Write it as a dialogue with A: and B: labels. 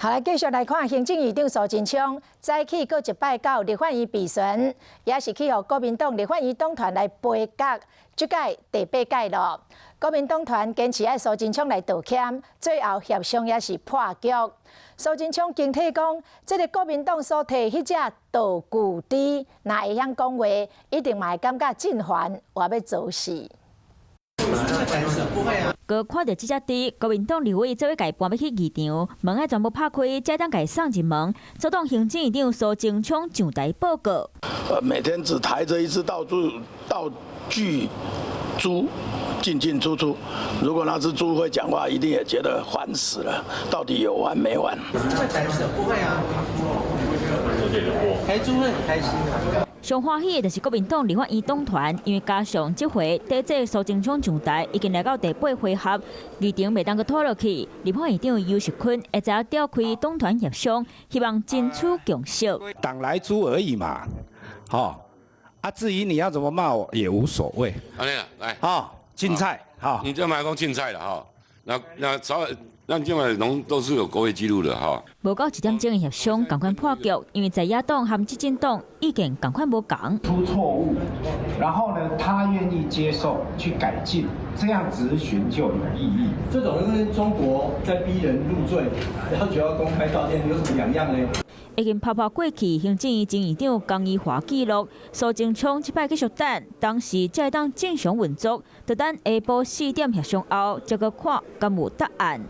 A: 好，来继续来看行政院长苏贞昌早起搁一摆到立法院备询，也是去予国民党立法院党团来陪角，这届第8届了。国民党团坚持爱苏贞昌来道歉，最后协商也是破局。苏贞昌警惕讲，这个国民党所提迄只道具猪，若会晓讲话，一定嘛会感觉震撼，话要做事。
B: 哥看到这只猪，国民党立委做伙家搬要去议场，门仔全部拍开，才当家送进门。总统行政院长苏贞昌上台报告。
C: 每天只抬着一只道具猪进进出出，如果那只猪会讲话，一定也觉得烦死了。到底有完没完？
D: 会胆小不会啊，抬猪会很开心啊。
B: 上欢喜的就是国民党立法院党团，因为加上这回第这苏贞昌上台已经来到第8回合，议程未当阁拖落去。立法院长游锡堃会再召开党团协商，希望争取共识。
E: 党来猪而已嘛，至于你要怎么骂我也无所谓。来，竞菜，
F: 你这买讲竞菜了哈，那咱这卖拢都是有国会记录的哈。
B: 无到1点钟的协商，赶快破局，因为在野党和执政党意见赶快无同。
G: 出错误，然后呢，他愿意接受去改进，这样质询就有意义。
D: 这种跟中国在逼人入罪，要求要公开道歉，有什么两样呢？
B: 已经泡过去，行政院前院长江宜桦记录，苏贞昌这摆继续等，当时才会当正常运作，就等下晡4点协商后，再阁看敢有答案。